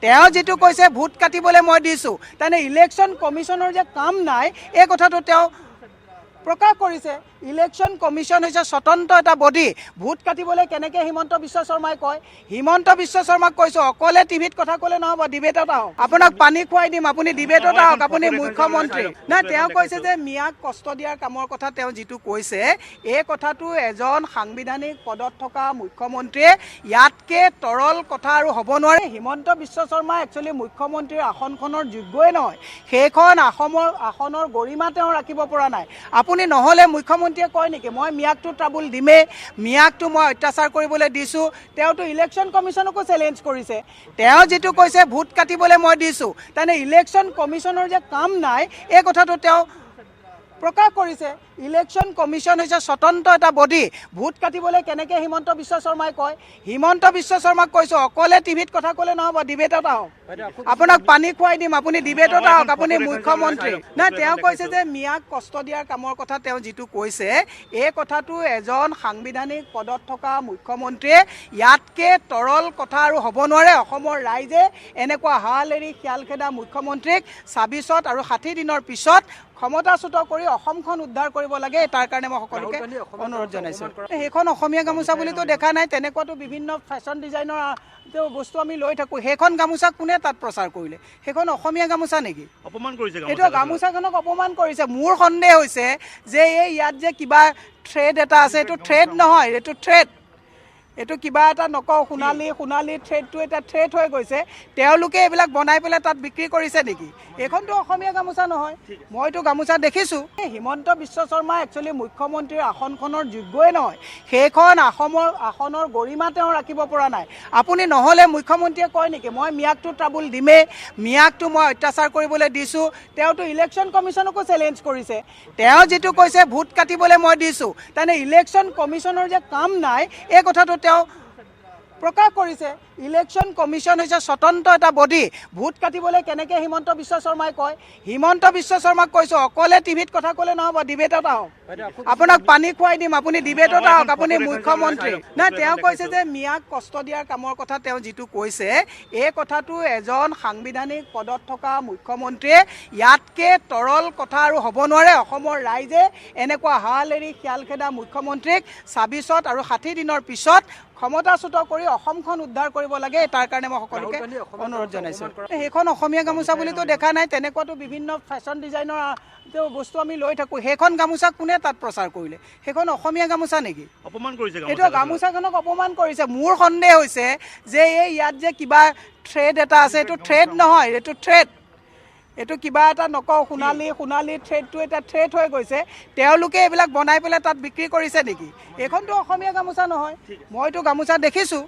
তেওঁ যেটো কৈছে ভোট কাটিবলৈ মই দিছো তানে ইলেকশন কমিশনৰ যে কাম নাই এই কথাটো তেওঁ প্ৰকাশ কৰিছে। ইলেকশন কমিশন হৈছে স্বতন্ত্ৰ এটা বডি। ভোট কাটিবলৈ কেনেকৈ হিমন্ত বিশ্ব শৰ্মাই কয়, হিমন্ত বিশ্ব শৰ্মাক কৈছো অকলে টিভিত কথা ক'লে নহ'ব, ডিবেটত আহক, আপোনাক পানী খুৱাই দিম, আপুনি ডিবেটত আহক, আপুনি মুখ্যমন্ত্ৰী নাই। তেওঁ কৈছে যে মিয়াক কষ্ট দিয়াৰ কামৰ কথা তেওঁ যিটো কৈছে এই কথাটো এজন সাংবিধানিক পদত থকা মুখ্যমন্ত্ৰীয়ে ইয়াতকে তৰল কথা আৰু হ'ব নোৱাৰে। হিমন্ত বিশ্ব শৰ্মা একচুৱেলি মুখ্যমন্ত্ৰীৰ আসনখনৰ যোগ্যই নহয়, সেইখন আসনৰ গৰিমা তেওঁ ৰাখিব পৰা নাই। আপুনি নহ'লে মুখ্যমন্ত্ৰীয়ে কয় নেকি মই মিয়াকটো ট্ৰাবুল দিমেই, মিয়াকটো মই অত্যাচাৰ কৰিবলৈ দিছোঁ। তেওঁতো ইলেকশ্যন কমিশনকো চেলেঞ্জ কৰিছে। তেওঁ যেটো কৈছে ভোট কাটিবলৈ মই দিছোঁ তানে ইলেকশ্যন কমিশনৰ যে কাম নাই এই কথাটো তেওঁ প্ৰকাশ কৰিছে। ইলেকশ্যন কমিশন হৈছে স্বতন্ত্ৰ এটা বডি। ভোট কাটিবলৈ কেনেকৈ হিমন্ত বিশ্ব শৰ্মাই কয়, হিমন্ত বিশ্ব শৰ্মাক কৈছো অকলে টিভিত কথা ক'লে নহ'ব, ডিবেটত আহক, আপোনাক পানী খুৱাই দিম, আপুনি ডিবেটত আহক, আপুনি মুখ্যমন্ত্ৰী নাই। তেওঁ কৈছে যে মিয়াক কষ্ট দিয়াৰ কামৰ কথা তেওঁ যিটো কৈছে এই কথাটো এজন সাংবিধানিক পদত থকা মুখ্যমন্ত্ৰীয়ে ইয়াতকে তৰল কথা আৰু হ'ব নোৱাৰে। অসমৰ ৰাইজে এনেকুৱা হাল এৰি খিয়াল খেদা মুখ্যমন্ত্ৰীক ২৬ আৰু ৬০ দিনৰ পিছত ক্ষমতাচ্যুত কৰি অসমখন উদ্ধাৰ কৰিব লাগে। তাৰ কাৰণে মই সকলোকে অনুৰোধ জনাইছোঁ। সেইখন অসমীয়া গামোচা বুলিতো দেখা নাই, তেনেকুৱাতো বিভিন্ন ফেশ্বন ডিজাইনৰ বস্তু আমি লৈ থাকোঁ। সেইখন গামোচা কোনে তাত প্ৰচাৰ কৰিলে? সেইখন অসমীয়া গামোচা নেকি? অপমান কৰিছে, এইটো গামোচাখনক অপমান কৰিছে। মোৰ সন্দেহ হৈছে যে এই ইয়াত যে কিবা থ্ৰেড এটা আছে, এইটো থ্ৰেড নহয়, এইটো থ্ৰেড। এইটো কিবা এটা নকওঁ, সোণালী থ্ৰেডটো এটা থ্ৰেড হৈ গৈছে। তেওঁলোকে এইবিলাক বনাই পেলাই তাত বিক্ৰী কৰিছে নেকি? এইখনতো অসমীয়া গামোচা নহয়, মইতো গামোচা দেখিছোঁ। হিমন্ত বিশ্ব শৰ্মা একচুৱেলি মুখ্যমন্ত্ৰীৰ আসনখনৰ যোগ্যই নহয়, সেইখন আসনৰ গৰিমা তেওঁ ৰাখিব পৰা নাই। আপুনি নহ'লে মুখ্যমন্ত্ৰীয়ে কয় নেকি মই মিয়াকটো ট্ৰাবুল দিমেই, মিয়াকটো মই অত্যাচাৰ কৰিবলৈ দিছোঁ। তেওঁতো ইলেকশ্যন কমিশনকো চেলেঞ্জ কৰিছে। তেওঁ যেটো কৈছে ভোট কাটিবলৈ মই দিছোঁ তানে ইলেকশ্যন কমিশনৰ যে কাম নাই এই কথাটো তেওঁ প্ৰকাশ কৰিছে। ইলেকশ্যন কমিশন হৈছে স্বতন্ত্ৰ এটা বডি। ভোট কাটিবলৈ কেনেকৈ হিমন্ত বিশ্ব শৰ্মাই কয়, হিমন্ত বিশ্ব শৰ্মাক কৈছো অকলে টিভিত কথা ক'লে নহ'ব, ডিবেটত আহক, আপোনাক পানী খুৱাই দিম, আপুনি ডিবেটত আহক, আপুনি মুখ্যমন্ত্ৰী নাই। তেওঁ কৈছে যে মিয়াক কষ্ট দিয়াৰ কামৰ কথা তেওঁ যিটো কৈছে এই কথাটো এজন সাংবিধানিক পদত থকা মুখ্যমন্ত্ৰীয়ে ইয়াতকে তৰল কথা আৰু হ'ব নোৱাৰে। অসমৰ ৰাইজে এনেকুৱা হাল এৰি খিয়াল খেদা মুখ্যমন্ত্ৰীক ২৬ আৰু ৬০ দিনৰ পিছত ক্ষমতাচ্যুত কৰি অসমখন উদ্ধাৰ কৰিব লাগে। তাৰ কাৰণে মই সকলোকে অনুৰোধ জনাইছোঁ। সেইখন অসমীয়া গামোচা বুলিতো দেখা নাই, তেনেকুৱাতো বিভিন্ন ফেশ্বন ডিজাইনৰ বস্তু আমি লৈ থাকোঁ। সেইখন গামোচা কোনে তাত প্ৰচাৰ কৰিলে? সেইখন অসমীয়া গামোচা নেকি? অপমান কৰিছে, এইটো গামোচাখনক অপমান কৰিছে। মোৰ সন্দেহ হৈছে যে এই ইয়াত যে কিবা থ্ৰেড এটা আছে, এইটো থ্ৰেড নহয়, এইটো থ্ৰেড। এইটো কিবা এটা নকওঁ, সোণালী থ্ৰেডটো এটা থ্ৰেড হৈ গৈছে। তেওঁলোকে এইবিলাক বনাই পেলাই তাত বিক্ৰী কৰিছে নেকি? এইখনতো অসমীয়া গামোচা নহয়, মইতো গামোচা দেখিছোঁ।